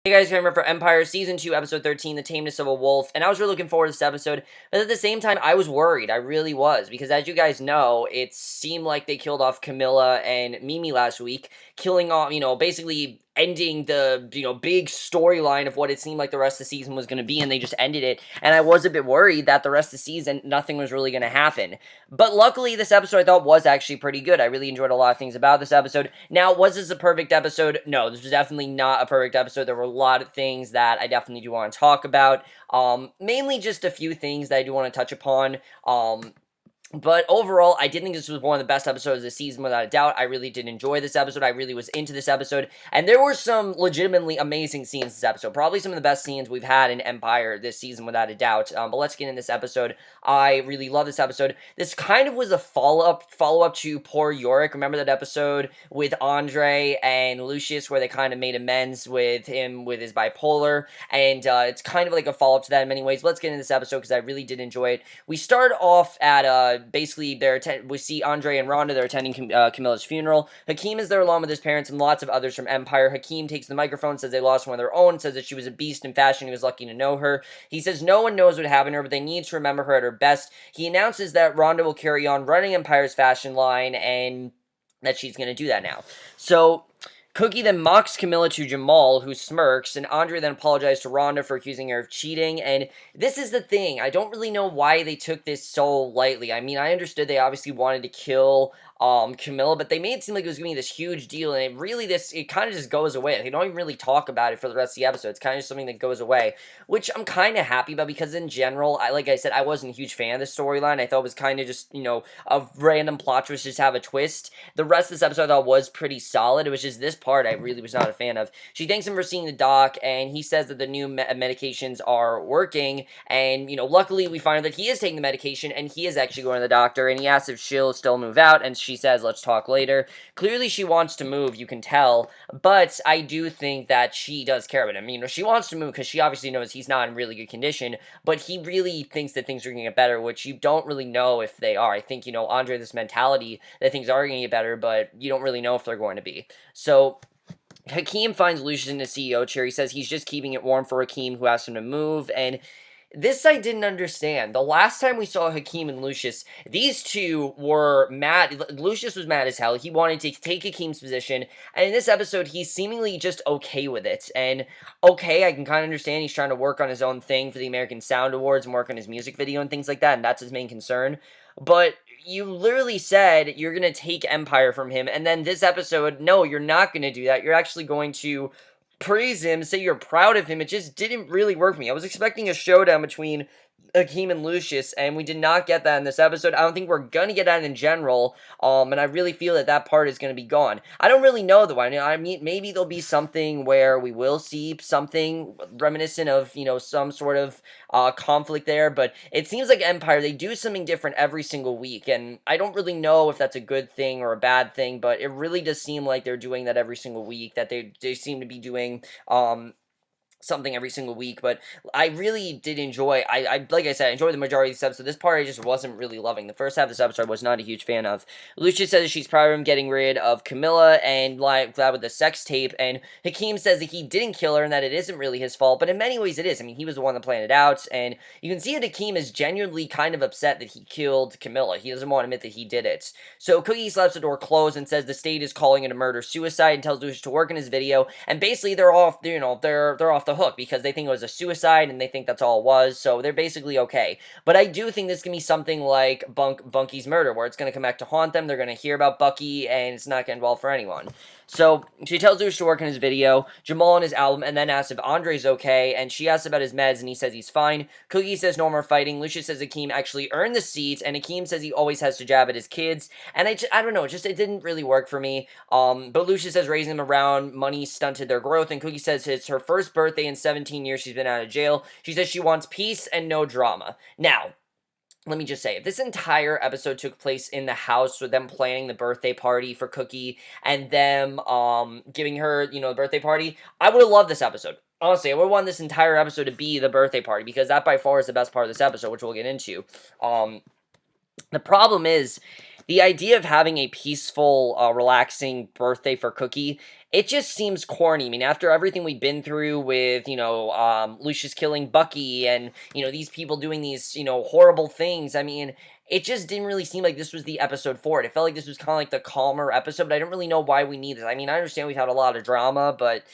Hey guys, remember for Empire Season 2, Episode 13, The Tameness of a Wolf, and I was really looking forward to this episode, but at the same time, I was worried, I really was, because as you guys know, it seemed like they killed off Camilla and Mimi last week, killing off, basically ending the, big storyline of what it seemed like the rest of the season was going to be, and they just ended it, and I was a bit worried that the rest of the season, nothing was really going to happen. But luckily, this episode I thought was actually pretty good. I really enjoyed a lot of things about this episode. Now, was this a perfect episode? No, this was definitely not a perfect episode. There were a lot of things that I definitely do want to talk about. Mainly just a few things that I do want to touch upon. But overall, I did think this was one of the best episodes of the season, without a doubt. I really did enjoy this episode. I really was into this episode. And there were some legitimately amazing scenes this episode. Probably some of the best scenes we've had in Empire this season, without a doubt. But let's get in this episode. I really love this episode. This kind of was a follow-up to Poor Yorick. Remember that episode with Andre and Lucious where they kind of made amends with him with his bipolar? And it's kind of like a follow-up to that in many ways. But let's get into this episode because I really did enjoy it. We start off at basically we see Andre and Rhonda. They're attending Camilla's funeral. Hakeem is there along with his parents and lots of others from Empire. Hakeem takes the microphone, says they lost one of their own, says that she was a beast in fashion. He was lucky to know her. He says no one knows what happened to her, but they need to remember her at her best. He announces that Rhonda will carry on running Empire's fashion line and that she's going to do that now. So Cookie then mocks Camilla to Jamal, who smirks, and Andre then apologizes to Rhonda for accusing her of cheating, and this is the thing, I don't really know why they took this so lightly. I mean, I understood they obviously wanted to kill Camilla, but they made it seem like it was going to be this huge deal, and it kind of just goes away. They don't even really talk about it for the rest of the episode. It's kind of just something that goes away, which I'm kind of happy about, because in general, like I said, I wasn't a huge fan of this storyline. I thought it was kind of just, a random plot twist, just have a twist. The rest of this episode I thought was pretty solid. It was just this part I really was not a fan of. She thanks him for seeing the doc, and he says that the new medications are working, and, luckily we find that he is taking the medication, and he is actually going to the doctor, and he asks if she'll still move out, and she says, let's talk later. Clearly she wants to move, you can tell, but I do think that she does care about him. She wants to move because she obviously knows he's not in really good condition, but he really thinks that things are going to get better, which you don't really know if they are. I think, Andre has this mentality that things are going to get better, but you don't really know if they're going to be. So Hakeem finds Lucious in the CEO chair. He says he's just keeping it warm for Hakeem, who asked him to move, and this I didn't understand. The last time we saw Hakeem and Lucious, these two were mad. Lucious was mad as hell. He wanted to take Hakeem's position, and in this episode, he's seemingly just okay with it. And okay, I can kind of understand he's trying to work on his own thing for the American Sound Awards and work on his music video and things like that, and that's his main concern. But you literally said you're going to take Empire from him, and then this episode, no, you're not going to do that. You're actually going to praise him, say you're proud of him. It just didn't really work for me. I was expecting a showdown between Hakeem and Lucious, and we did not get that in this episode. I don't think we're gonna get that in general, and I really feel that part is gonna be gone. I don't really know, though. I mean, maybe there'll be something where we will see something reminiscent of, some sort of conflict there, but it seems like Empire, they do something different every single week, and I don't really know if that's a good thing or a bad thing, but it really does seem like they're doing that every single week, that they seem to be doing, something every single week. But I really did enjoy, like I said, I enjoyed the majority of this episode. This part I just wasn't really loving. The first half of this episode I was not a huge fan of. Lucia says she's proud of him getting rid of Camilla and glad with the sex tape, and Hakeem says that he didn't kill her and that it isn't really his fault, but in many ways it is. I mean, he was the one that planned it out, and you can see that Hakeem is genuinely kind of upset that he killed Camilla. He doesn't want to admit that he did it. So Cookie slaps the door closed and says the state is calling it a murder-suicide, and tells Lucia to work in his video, and basically they're off, they're off the hook because they think it was a suicide and they think that's all it was, so they're basically okay. But I do think this can be something like Bunky's murder, where it's going to come back to haunt them. They're going to hear about Bucky, and it's not going to end well for anyone. So she tells Lucious to work on his video, Jamal on his album, and then asks if Andre's okay, and she asks about his meds, and he says he's fine. Cookie says no more fighting. Lucious says Hakeem actually earned the seat, and Hakeem says he always has to jab at his kids, and I don't know, it didn't really work for me. But Lucious says raising them around money stunted their growth, and Cookie says it's her first birthday in 17 years she's been out of jail. She says she wants peace and no drama. Now, let me just say, if this entire episode took place in the house with them planning the birthday party for Cookie and them giving her, the birthday party, I would have loved this episode. Honestly, I would want this entire episode to be the birthday party, because that by far is the best part of this episode, which we'll get into. The problem is, The idea of having a peaceful, relaxing birthday for Cookie, it just seems corny. I mean, after everything we've been through with, Lucious killing Bucky and, these people doing these, horrible things, I mean, it just didn't really seem like this was the episode for it. It felt like this was kind of like the calmer episode, but I don't really know why we need this. I mean, I understand we've had a lot of drama, but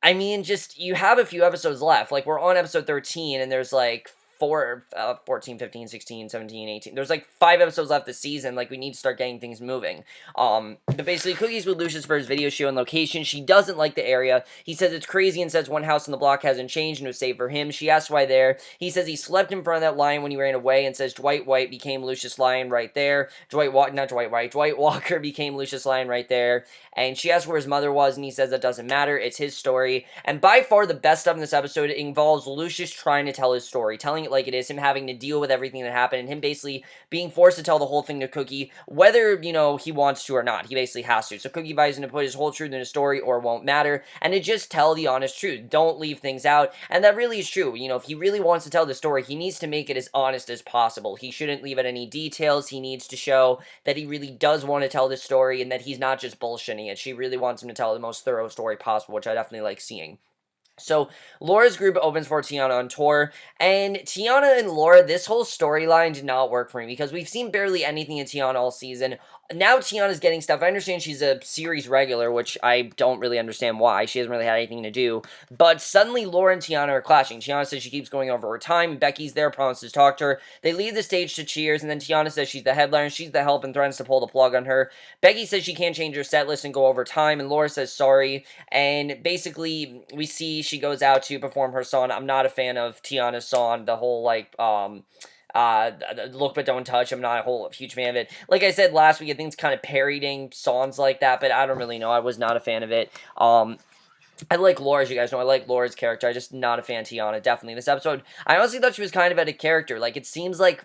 I mean, just you have a few episodes left. Like, we're on episode 13, and there's like 14, 15, 16, 17, 18. There's like 5 episodes left this season. Like, we need to start getting things moving. But basically, Cookie's with Lucious for his video show and location. She doesn't like the area. He says it's crazy and says one house in the block hasn't changed and was saved for him. She asks why there. He says he slept in front of that lion when he ran away and says Dwight White became Lucious Lion right there. Dwight Walker became Lucious Lion right there. And she asks where his mother was, and he says that doesn't matter. It's his story. And by far the best stuff in this episode involves Lucious trying to tell his story, telling it like it is, him having to deal with everything that happened, and him basically being forced to tell the whole thing to Cookie, whether, he wants to or not. He basically has to. So Cookie advises him to put his whole truth in his story or it won't matter, and to just tell the honest truth. Don't leave things out. And that really is true. If he really wants to tell the story, he needs to make it as honest as possible. He shouldn't leave out any details. He needs to show that he really does want to tell the story and that he's not just bullshitting it. She really wants him to tell the most thorough story possible, which I definitely like seeing. So, Laura's group opens for Tiana on tour, and Tiana and Laura, this whole storyline did not work for me, because we've seen barely anything in Tiana all season. Now Tiana's getting stuff. I understand she's a series regular, which I don't really understand why. She hasn't really had anything to do. But suddenly, Laura and Tiana are clashing. Tiana says she keeps going over her time. Becky's there, promises to talk to her. They leave the stage to cheers, and then Tiana says she's the headliner, she's the help, and threatens to pull the plug on her. Becky says she can't change her set list and go over time, and Laura says sorry. And basically, we see she goes out to perform her song. I'm not a fan of Tiana's song, the whole, look but don't touch. I'm not a huge fan of it. Like I said last week, I think it's kind of parodying songs like that, but I don't really know. I was not a fan of it. I like Laura, as you guys know. I like Laura's character. I'm just not a fan of Tiana, definitely. This episode, I honestly thought she was kind of out of character. Like, it seems like,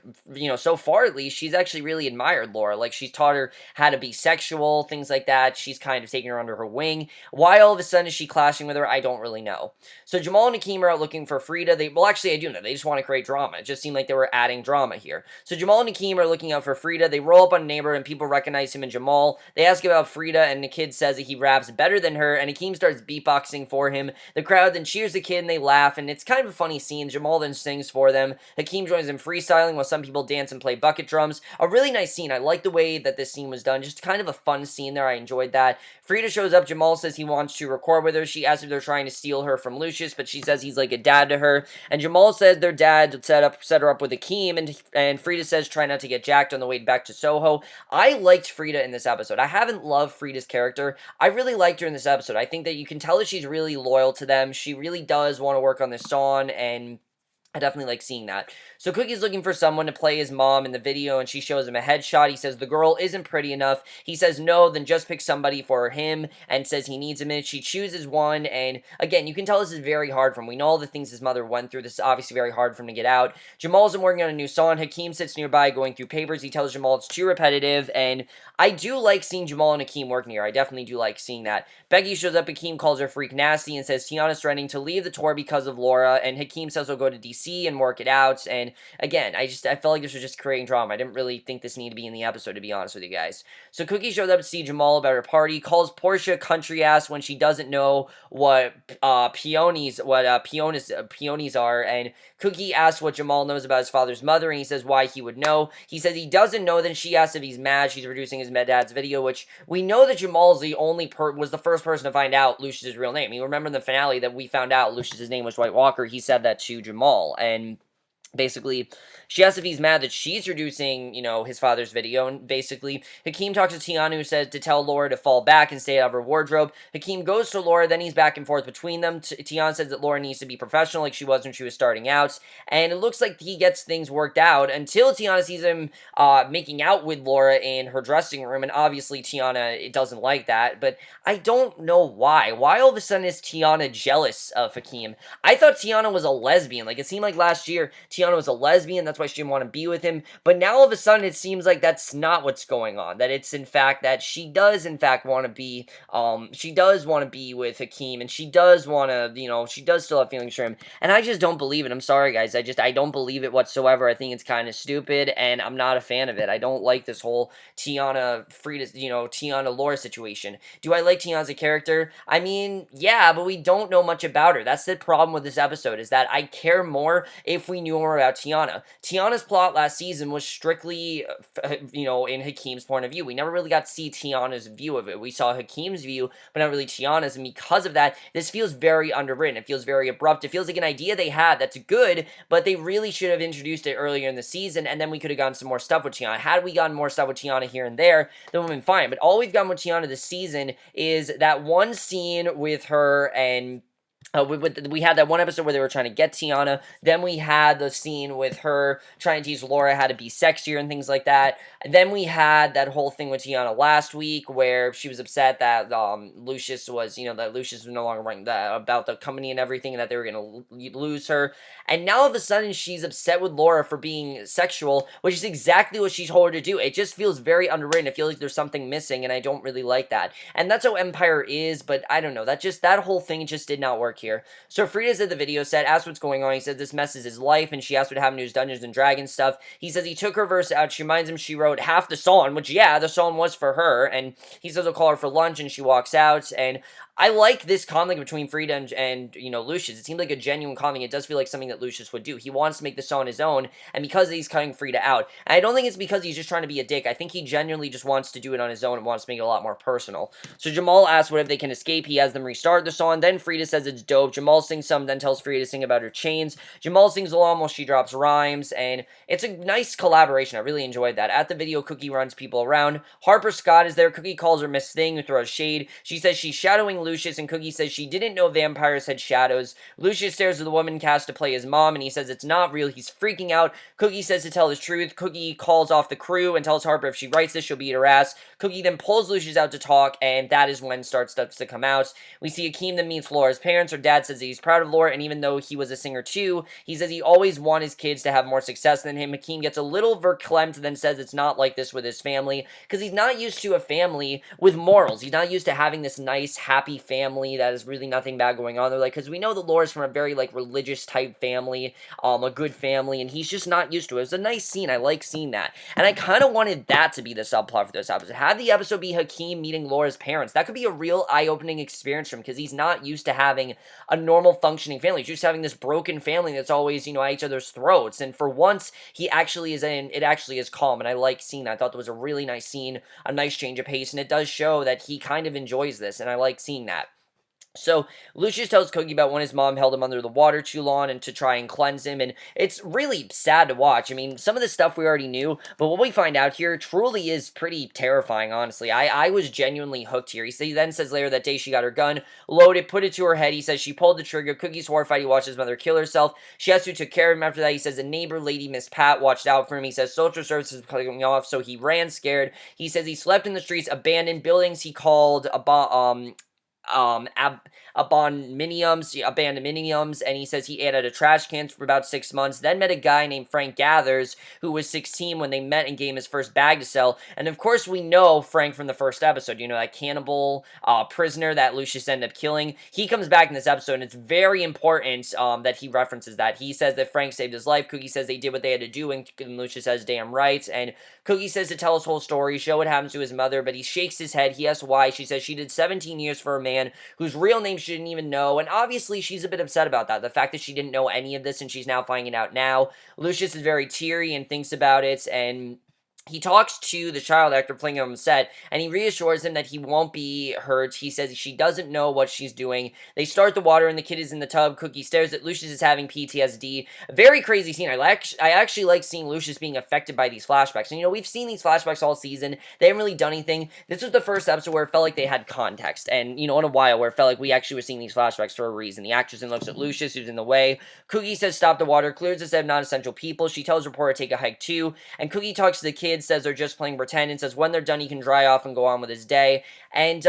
so far at least, she's actually really admired Laura. Like, she's taught her how to be sexual, things like that. She's kind of taking her under her wing. Why all of a sudden is she clashing with her? I don't really know. So Jamal and Hakeem are out looking for Freda. Actually, I do know. They just want to create drama. It just seemed like they were adding drama here. So Jamal and Hakeem are looking out for Freda. They roll up on a neighbor, and people recognize him and Jamal. They ask about Freda, and the kid says that he raps better than her, and Hakeem starts beatboxing for him. The crowd then cheers the kid and they laugh, and it's kind of a funny scene. Jamal then sings for them. Hakeem joins them freestyling while some people dance and play bucket drums. A really nice scene. I like the way that this scene was done. Just kind of a fun scene there. I enjoyed that. Freda shows up. Jamal says he wants to record with her. She asks if they're trying to steal her from Lucious, but she says he's like a dad to her. And Jamal says their dad set her up with Hakeem, and Freda says try not to get jacked on the way back to Soho. I liked Freda in this episode. I haven't loved Freda's character. I really liked her in this episode. I think that you can tell that she's really loyal to them. She really does want to work on this song, and I definitely like seeing that. So Cookie's looking for someone to play his mom in the video, and she shows him a headshot. He says the girl isn't pretty enough. He says no, then just pick somebody for him, and says he needs a minute. She chooses one, and again, you can tell this is very hard for him. We know all the things his mother went through. This is obviously very hard for him to get out. Jamal's been working on a new song. Hakeem sits nearby going through papers. He tells Jamal it's too repetitive, and I do like seeing Jamal and Hakeem working here. I definitely do like seeing that. Becky shows up. Hakeem calls her freak nasty and says Tiana's threatening to leave the tour because of Laura, and Hakeem says he'll go to DC and work it out. And again, I felt like this was just creating drama. I didn't really think this needed to be in the episode, to be honest with you guys. So Cookie shows up to see Jamal about her party, calls Portia country ass when she doesn't know what peonies are, and Cookie asks what Jamal knows about his father's mother, and he says why he would know. He says he doesn't know. Then she asks if he's mad. She's producing his dad's video, which we know that Jamal's was the first person to find out Lucious's real name. You remember in the finale that we found out Lucious's name was Dwight Walker. He said that to Jamal, and basically, she asks if he's mad that she's reducing, his father's video, and basically, Hakeem talks to Tiana, who says to tell Laura to fall back and stay out of her wardrobe. Hakeem goes to Laura, then he's back and forth between them. Tiana says that Laura needs to be professional like she was when she was starting out, and it looks like he gets things worked out until Tiana sees him making out with Laura in her dressing room, and obviously Tiana doesn't like that, but I don't know why. Why all of a sudden is Tiana jealous of Hakeem? I thought Tiana was a lesbian. Like, it seemed like last year, Tiana Tiana was a lesbian, that's why she didn't want to be with him. But now all of a sudden it seems like that's not what's going on. That it's in fact that she does in fact want to be, she does want to be with Hakeem, and she does want to, she does still have feelings for him. And I just don't believe it. I'm sorry, guys. I don't believe it whatsoever. I think it's kind of stupid, and I'm not a fan of it. I don't like this whole Tiana, Freda, Tiana, Laura situation. Do I like Tiana as a character? I mean, yeah, but we don't know much about her. That's the problem with this episode, is that I care more if we knew more about Tiana. Tiana's plot last season was strictly, in Hakeem's point of view. We never really got to see Tiana's view of it. We saw Hakeem's view, but not really Tiana's, and because of that, this feels very underwritten. It feels very abrupt. It feels like an idea they had that's good, but they really should have introduced it earlier in the season, and then we could have gotten some more stuff with Tiana. Had we gotten more stuff with Tiana here and there, then we've been fine. But all we've gotten with Tiana this season is that one scene with her and we had that one episode where they were trying to get Tiana. Then we had the scene with her trying to teach Laura how to be sexier and things like that. And then we had that whole thing with Tiana last week where she was upset that Lucious was, that Lucious was no longer running about the company and everything, and that they were going to lose her. And now all of a sudden she's upset with Laura for being sexual, which is exactly what she told her to do. It just feels very underwritten. It feels like there's something missing, and I don't really like that. And that's how Empire is, but I don't know. That whole thing just did not work here. So Freda's at the video set, asked what's going on. He says this messes his life, and she asked what happened to his Dungeons and Dragons stuff. He says he took her verse out. She reminds him she wrote half the song, which, yeah, the song was for her, and he says he'll call her for lunch, and she walks out, and I like this conflict between Freda and Lucious. It seems like a genuine conflict. It does feel like something that Lucious would do. He wants to make this on his own, and because he's cutting Freda out. And I don't think it's because he's just trying to be a dick. I think he genuinely just wants to do it on his own and wants to make it a lot more personal. So Jamal asks what if they can escape. He has them restart the song. Then Freda says it's dope. Jamal sings some, then tells Freda to sing about her chains. Jamal sings along while she drops rhymes, and it's a nice collaboration. I really enjoyed that. At the video, Cookie runs people around. Harper Scott is there. Cookie calls her Miss Thing, who throws shade. She says she's shadowing Lucious, and Cookie says she didn't know vampires had shadows. Lucious stares at the woman cast to play his mom, and he says it's not real. He's freaking out. Cookie says to tell the truth. Cookie calls off the crew and tells Harper if she writes this, she'll beat her ass. Cookie then pulls Lucious out to talk, and that is when starts to come out. We see Hakeem that meets Laura's parents. Her dad says that he's proud of Laura, and even though he was a singer too, he says he always wants his kids to have more success than him. Hakeem gets a little verklempt, then says it's not like this with his family, because he's not used to a family with morals. He's not used to having this nice, happy family that is really nothing bad going on. They're like, because we know that Laura's from a very, religious type family, a good family, and he's just not used to it. It was a nice scene. I like seeing that. And I kind of wanted that to be the subplot for this episode. Have the episode be Hakeem meeting Laura's parents. That could be a real eye-opening experience for him, because he's not used to having a normal functioning family. He's just having this broken family that's always, at each other's throats. And for once, it actually is calm, and I like seeing that. I thought that was a really nice scene, a nice change of pace, and it does show that he kind of enjoys this, and I like seeing that. So, Lucious tells Cookie about when his mom held him under the water too long and to try and cleanse him, and it's really sad to watch. I mean, some of the stuff we already knew, but what we find out here truly is pretty terrifying, honestly. I was genuinely hooked here. He then says later that day she got her gun loaded, put it to her head. He says she pulled the trigger. Cookie's horrified. He watched his mother kill herself. She asked who took care of him after that. He says a neighbor, Lady Miss Pat, watched out for him. He says social services were cutting off, so he ran scared. He says he slept in the streets, abandoned buildings he called abandonminiums, and he says he ate out of trash cans for about 6 months, then met a guy named Frank Gathers, who was 16 when they met and gave him his first bag to sell, and of course we know Frank from the first episode, that cannibal prisoner that Lucious ended up killing. He comes back in this episode, and it's very important that he references that. He says that Frank saved his life. Cookie says they did what they had to do, and Lucious says damn right, and Cookie says to tell his whole story, show what happens to his mother, but he shakes his head. He asks why. She says she did 17 years for a man whose real name she didn't even know, and obviously she's a bit upset about that, the fact that she didn't know any of this and she's now finding out now. Lucious is very teary and thinks about it, and he talks to the child actor playing on the set, and he reassures him that he won't be hurt. He says she doesn't know what she's doing. They start the water, and the kid is in the tub. Cookie stares at Lucious is having PTSD. A very crazy scene. I actually like seeing Lucious being affected by these flashbacks. And, we've seen these flashbacks all season. They haven't really done anything. This was the first episode where it felt like they had context. And, in a while, where it felt like we actually were seeing these flashbacks for a reason. The actress then looks at Lucious, who's in the way. Cookie says stop the water, clears the set of non-essential people. She tells reporter to take a hike, too. And Cookie talks to the kids, says they're just playing pretend, and says when they're done he can dry off and go on with his day. And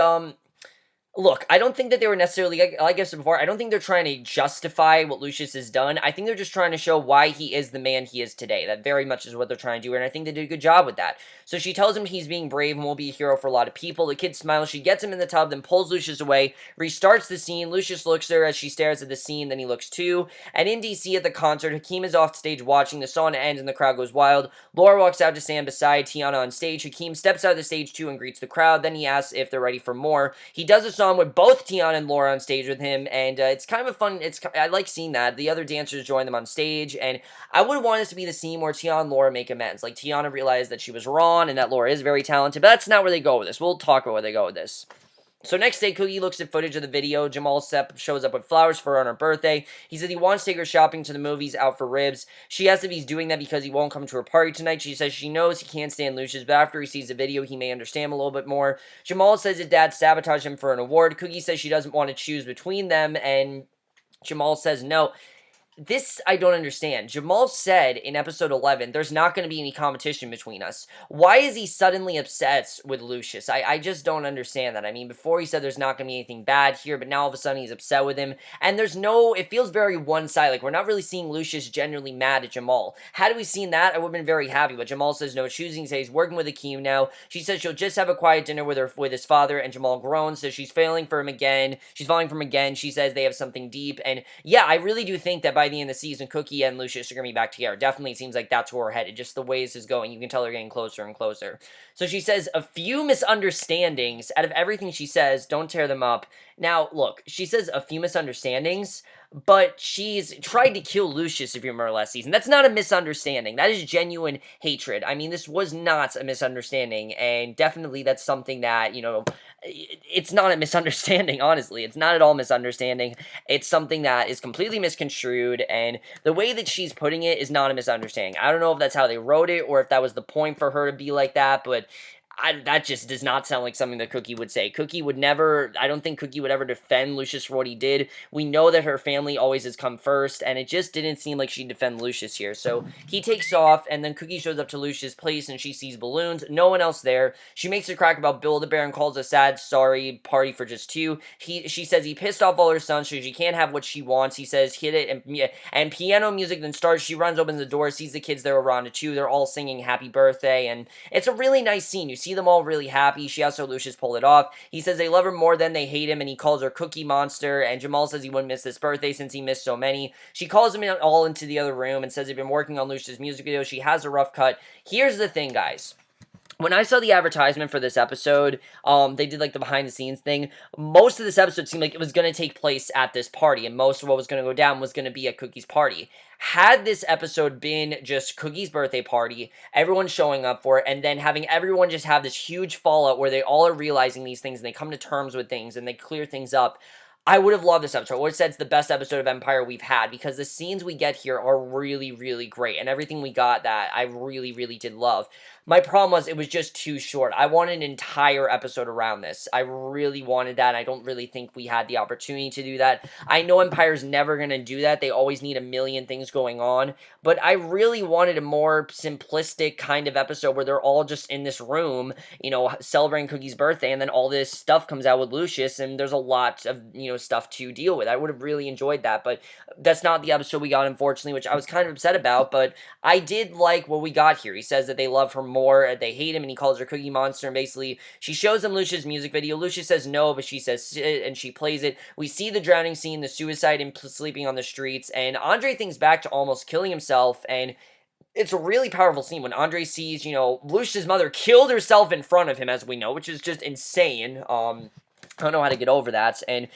Look, I don't think that they were necessarily, like I said before, I don't think they're trying to justify what Lucius has done. I think they're just trying to show why he is the man he is today. That very much is what they're trying to do, and I think they did a good job with that. So she tells him he's being brave and will be a hero for a lot of people. The kid smiles, she gets him in the tub, then pulls Lucius away, restarts the scene. Lucius looks at her as she stares at the scene, then he looks too. And in DC at the concert, Hakeem is off stage watching. The song ends and the crowd goes wild. Laura walks out to stand beside Tiana on stage. Hakeem steps out of the stage too and greets the crowd. Then he asks if they're ready for more. He does a song with both Tiana and Laura on stage with him, and it's kind of a fun. I like seeing that. The other dancers join them on stage, and I would want this to be the scene where Tiana and Laura make amends. Like Tiana realized that she was wrong and that Laura is very talented, but that's not where they go with this. We'll talk about where they go with this. So next day, Cookie looks at footage of the video. Jamal Sepp shows up with flowers for her on her birthday. He said he wants to take her shopping to the movies, out for ribs. She asks if he's doing that because he won't come to her party tonight. She says she knows he can't stand Lucious, but after he sees the video, he may understand a little bit more. Jamal says his dad sabotaged him for an award. Cookie says she doesn't want to choose between them, and Jamal says no. This I don't understand. Jamal said in episode 11, there's not going to be any competition between us. Why is he suddenly upset with Lucious? I just don't understand that. I mean, before he said there's not going to be anything bad here, but now all of a sudden he's upset with him. And there's no, it feels very one-sided. Like, we're not really seeing Lucious genuinely mad at Jamal. Had we seen that, I would have been very happy. But Jamal says no choosing. He says he's working with Hakeem now. She says she'll just have a quiet dinner with his father, and Jamal groans, says she's failing for him again. She's falling for him again. She says they have something deep. And yeah, I really do think that by the end of the season, Cookie and Lucious are going to be back together. Definitely seems like that's where we're headed. Just the way this is going, you can tell they're getting closer and closer. So she says, a few misunderstandings. Out of everything she says, don't tear them up. Now, look, she says a few misunderstandings, but she's tried to kill Lucious, if you remember last season. That's not a misunderstanding. That is genuine hatred. I mean, this was not a misunderstanding, and definitely that's something that, it's not a misunderstanding, honestly. It's not at all misunderstanding. It's something that is completely misconstrued, and the way that she's putting it is not a misunderstanding. I don't know if that's how they wrote it, or if that was the point for her to be like that, but that just does not sound like something that Cookie would say. Cookie would never, I don't think Cookie would ever defend Lucious for what he did. We know that her family always has come first, and it just didn't seem like she'd defend Lucious here. So he takes off, and then Cookie shows up to Lucious' place, and she sees balloons. No one else there. She makes a crack about Build-A-Bear and calls a sad, sorry party for just two. She says he pissed off all her sons, so she can't have what she wants. He says, hit it, and piano music then starts. She runs, opens the door, sees the kids there around too. They're all singing happy birthday, and it's a really nice scene. You see them all really happy. She asks how Lucious pulled it off. He says they love her more than they hate him, and he calls her Cookie Monster, and Jamal says he wouldn't miss this birthday since he missed so many. She calls him all into the other room and says they've been working on Lucious' music video. She has a rough cut. Here's the thing, guys. When I saw the advertisement for this episode, they did like the behind the scenes thing. Most of this episode seemed like it was going to take place at this party, and most of what was going to go down was going to be at Cookie's party. Had this episode been just Cookie's birthday party, everyone showing up for it, and then having everyone just have this huge fallout where they all are realizing these things and they come to terms with things and they clear things up, I would have loved this episode. I would have said it's the best episode of Empire we've had because the scenes we get here are really, really great. And everything we got that I really, really did love. My problem was it was just too short. I wanted an entire episode around this. I really wanted that. I don't really think we had the opportunity to do that. I know Empire's never going to do that. They always need a million things going on. But I really wanted a more simplistic kind of episode where they're all just in this room, celebrating Cookie's birthday. And then all this stuff comes out with Lucious. And there's a lot of, stuff to deal with. I would have really enjoyed that. But that's not the episode we got, unfortunately, which I was kind of upset about. But I did like what we got here. He says that they love her more, they hate him, and he calls her Cookie Monster, and basically she shows him Lucious' music video. Lucious says no, but she says sit, and she plays it. We see the drowning scene, the suicide, and sleeping on the streets, and Andre thinks back to almost killing himself, and it's a really powerful scene when Andre sees, Lucious' mother killed herself in front of him, as we know, which is just insane. I don't know how to get over that, and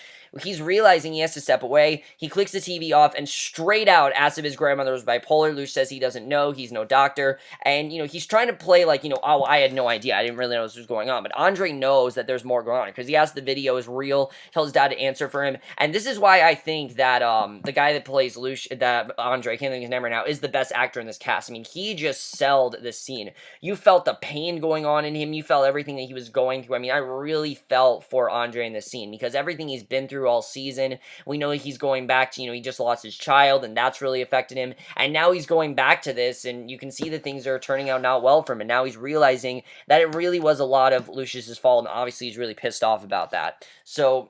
he's realizing he has to step away. He clicks the TV off and straight out asks if his grandmother was bipolar. Lucious says he doesn't know. He's no doctor. And, he's trying to play like, oh, I had no idea. I didn't really know this was going on. But Andre knows that there's more going on because he asks the video is real, tells his dad to answer for him. And this is why I think that the guy that plays that Andre, I can't think of his name right now, is the best actor in this cast. I mean, he just sold this scene. You felt the pain going on in him. You felt everything that he was going through. I mean, I really felt for Andre in this scene because everything he's been through through all season. We know he's going back to, he just lost his child, and that's really affected him. And now he's going back to this, and you can see that things are turning out not well for him. And now he's realizing that it really was a lot of Lucious's fault, and obviously he's really pissed off about that. So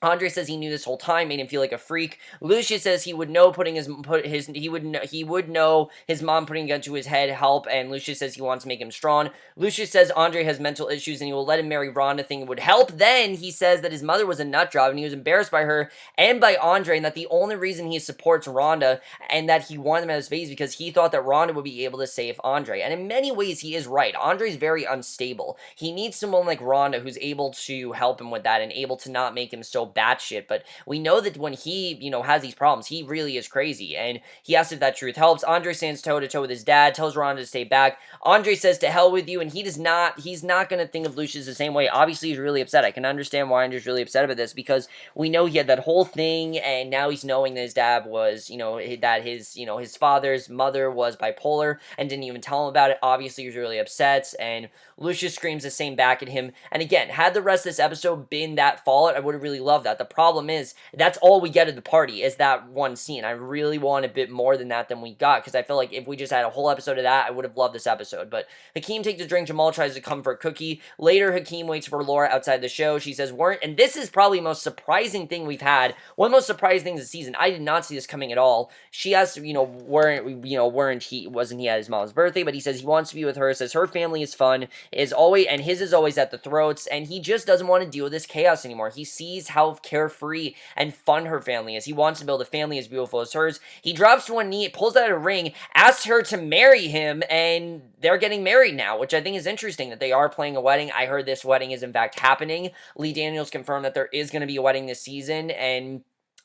Andre says he knew this whole time, made him feel like a freak. Lucious says he would know he would know his mom putting a gun to his head help, and Lucious says he wants to make him strong. Lucious says Andre has mental issues and he will let him marry Rhonda, thinking it would help. Then he says that his mother was a nut job and he was embarrassed by her and by Andre, and that the only reason he supports Rhonda and that he wanted him out of his face because he thought that Rhonda would be able to save Andre. And in many ways, he is right. Andre's very unstable. He needs someone like Rhonda who's able to help him with that and able to not make him so batshit. But we know that when he, has these problems, he really is crazy. And he asks if that truth helps. Andre stands toe to toe with his dad, tells Rhonda to stay back. Andre says to hell with you, and he's not going to think of Lucious the same way. Obviously, he's really upset. I can understand why Andre's really upset about this, because we know he had that whole thing, and now he's knowing that his dad was, that his father's mother was bipolar and didn't even tell him about it. Obviously, he was really upset, and Lucious screams the same back at him. And again, had the rest of this episode been that fallout, I would have really loved that. The problem is, that's all we get at the party, is that one scene. I really want a bit more than that than we got, because I feel like if we just had a whole episode of that, I would have loved this episode. But Hakeem takes a drink, Jamal tries to comfort Cookie. Later, Hakeem waits for Laura outside the show. She says, and this is probably the most surprising thing we've had, one of the most surprising things this season. I did not see this coming at all. She asks, wasn't he at his mom's birthday, but he says he wants to be with her, says her family is fun, and his is always at the throats, and he just doesn't want to deal with this chaos anymore. He sees how carefree and fun her family is. He wants to build a family as beautiful as hers. He drops to one knee, pulls out a ring, asks her to marry him, and they're getting married now, which I think is interesting that they are playing a wedding. I heard this wedding is in fact happening. Lee Daniels confirmed that there is going to be a wedding this season, and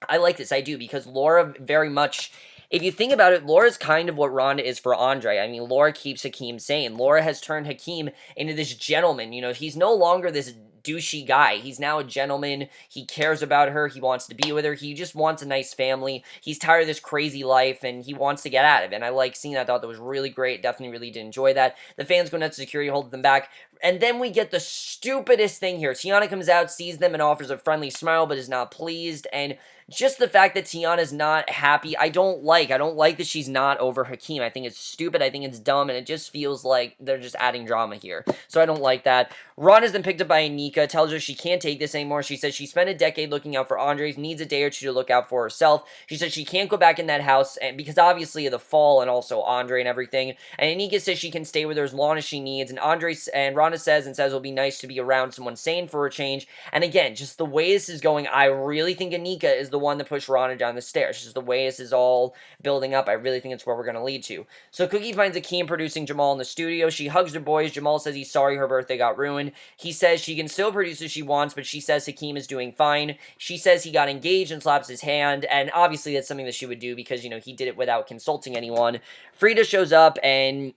I like this. I do, because Laura very much, if you think about it, Laura's kind of what Rhonda is for Andre. I mean, Laura keeps Hakeem sane. Laura has turned Hakeem into this gentleman. He's no longer this douchey guy. He's now a gentleman. He cares about her. He wants to be with her. He just wants a nice family. He's tired of this crazy life, and he wants to get out of it. And I like seeing that. I thought that was really great. Definitely really did enjoy that. The fans go nuts. Security holds them back. And then we get the stupidest thing here. Tiana comes out, sees them, and offers a friendly smile, but is not pleased. And just the fact that Tiana's not happy, I don't like. I don't like that she's not over Hakeem. I think it's stupid. I think it's dumb, and it just feels like they're just adding drama here. So I don't like that. Rhonda's then picked up by Anika, tells her she can't take this anymore. She says she spent a decade looking out for Andres, needs a day or two to look out for herself. She says she can't go back in that house, and because obviously of the fall and also Andre and everything. And Anika says she can stay with her as long as she needs. And Rhonda says it'll be nice to be around someone sane for a change. And again, just the way this is going, I really think Anika is the one that pushed Rhonda down the stairs. Just the way this is all building up, I really think it's where we're going to lead to. So Cookie finds Hakeem producing Jamal in the studio. She hugs the boys. Jamal says he's sorry her birthday got ruined. He says she can still produce as she wants, but she says Hakeem is doing fine. She says he got engaged and slaps his hand, and obviously that's something that she would do because, he did it without consulting anyone. Freda shows up, and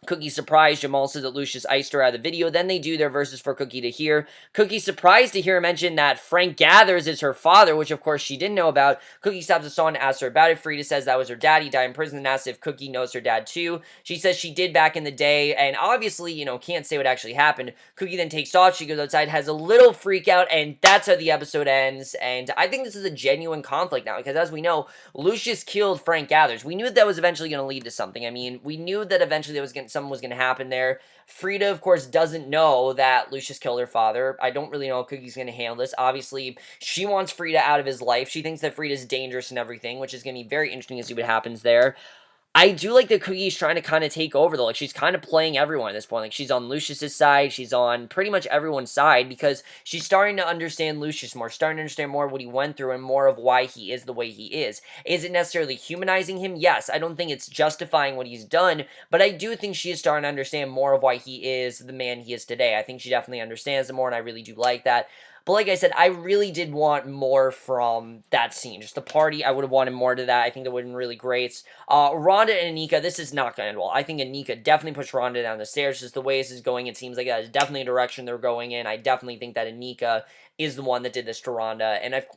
Cookie's surprised. Jamal says that Lucious iced her out of the video. Then they do their verses for Cookie to hear. Cookie's surprised to hear her mention that Frank Gathers is her father, which of course she didn't know about. Cookie stops the song and asks her about it. Freda says that was her dad. He died in prison, and asks if Cookie knows her dad too. She says she did back in the day, and obviously, can't say what actually happened. Cookie then takes off. She goes outside, has a little freak out, and that's how the episode ends. And I think this is a genuine conflict now, because as we know, Lucious killed Frank Gathers. We knew that was eventually going to lead to something. I mean, we knew that eventually something was going to happen there. Freda, of course, doesn't know that Lucious killed her father. I don't really know how Cookie's going to handle this. Obviously, she wants Freda out of his life. She thinks that Freda's dangerous and everything, which is going to be very interesting to see what happens there. I do like that Cookie's trying to kind of take over, though. Like, she's kind of playing everyone at this point. Like, she's on Lucious's side. She's on pretty much everyone's side because she's starting to understand Lucious more, starting to understand more of what he went through and more of why he is the way he is. Is it necessarily humanizing him? Yes. I don't think it's justifying what he's done, but I do think she is starting to understand more of why he is the man he is today. I think she definitely understands it more, and I really do like that. But like I said, I really did want more from that scene. Just the party, I would have wanted more to that. I think that would have been really great. Rhonda and Anika, this is not going to end well. I think Anika definitely pushed Rhonda down the stairs. Just the way this is going, it seems like that is definitely a direction they're going in. I definitely think that Anika is the one that did this to Rhonda, and of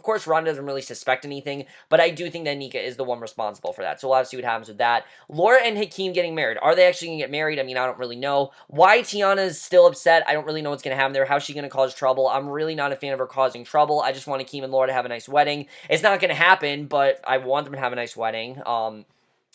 course Rhonda doesn't really suspect anything, but I do think that Anika is the one responsible for that, so we'll have to see what happens with that. Laura and Hakeem getting married. Are they actually gonna get married? I mean, I don't really know. Why Tiana is still upset, I don't really know what's gonna happen there. How's she gonna cause trouble? I'm really not a fan of her causing trouble. I just want Hakeem and Laura to have a nice wedding. It's not gonna happen, but I want them to have a nice wedding.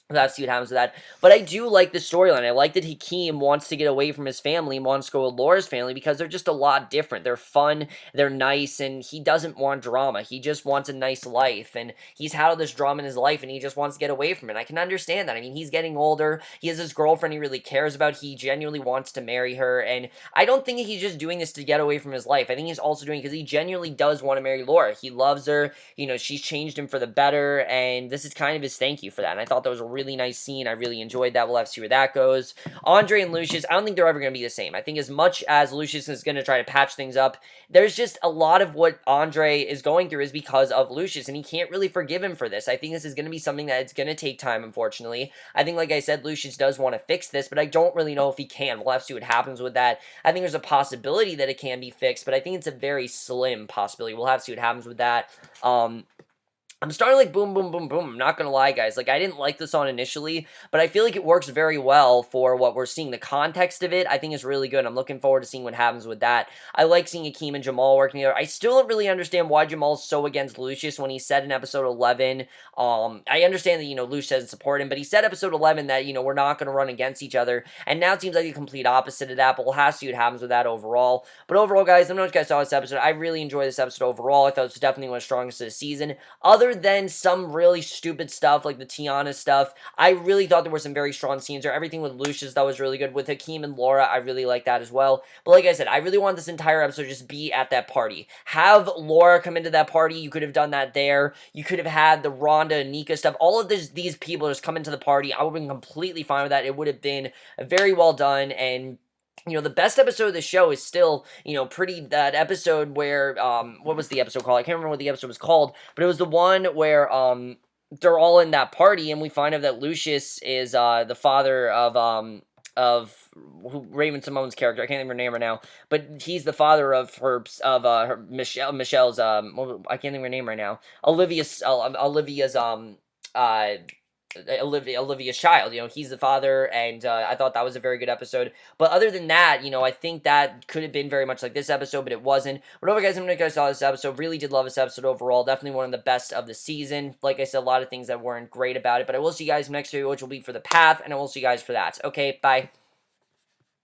We'll have to see what happens with that. But I do like the storyline. I like that Hakeem wants to get away from his family and wants to go with Laura's family because they're just a lot different. They're fun, they're nice, and he doesn't want drama. He just wants a nice life, and he's had all this drama in his life, and he just wants to get away from it. I can understand that. I mean, he's getting older. He has this girlfriend he really cares about. He genuinely wants to marry her, and I don't think he's just doing this to get away from his life. I think he's also doing it because he genuinely does want to marry Laura. He loves her. You know, she's changed him for the better, and this is kind of his thank you for that, and I thought that was a really nice scene. I really enjoyed that. We'll have to see where that goes. Andre and Lucious, I don't think they're ever going to be the same. I think as much as Lucious is going to try to patch things up, there's just a lot of what Andre is going through is because of Lucious, and he can't really forgive him for this. I think this is going to be something that it's going to take time, unfortunately. I think, like I said, Lucious does want to fix this, but I don't really know if he can. We'll have to see what happens with that. I think there's a possibility that it can be fixed, but I think it's a very slim possibility. We'll have to see what happens with that. I'm starting like boom, boom, boom, boom. I'm not going to lie, guys. Like, I didn't like this song initially, but I feel like it works very well for what we're seeing. The context of it, I think, is really good. I'm looking forward to seeing what happens with that. I like seeing Hakeem and Jamal working together. I still don't really understand why Jamal's so against Lucious when he said in episode 11, I understand that, you know, Lucious doesn't support him, but he said episode 11 that, you know, we're not going to run against each other, and now it seems like a complete opposite of that, but we'll have to see what happens with that overall. But overall, guys, let me know what you guys saw this episode. I really enjoyed this episode overall. I thought it was definitely one of the strongest of the season. Other than some really stupid stuff like the Tiana stuff, I really thought there were some very strong scenes there. Everything with Lucious, that was really good. With Hakeem and Laura, I really like that as well. But like I said, I really want this entire episode to just be at that party. Have Laura come into that party. You could have done that there. You could have had the Rhonda and Anika stuff. All of these people just come into the party. I would have been completely fine with that. It would have been very well done, and you know, the best episode of the show is still, you know, that episode where, what was the episode called? I can't remember what the episode was called, but it was the one where, they're all in that party, and we find out that Lucious is, the father of Raven-Symoné's character. I can't think of her name right now, but he's the father of Michelle's, I can't think of her name right now. Olivia's, Olivia's child, you know, he's the father, and I thought that was a very good episode. But other than that, you know, I think that could have been very much like this episode, but it wasn't. Whatever, guys, I'm gonna guys saw this episode. Really did love this episode overall. Definitely one of the best of the season. Like I said, a lot of things that weren't great about it, but I will see you guys next video, which will be for the path, and I will see you guys for that. Okay, bye.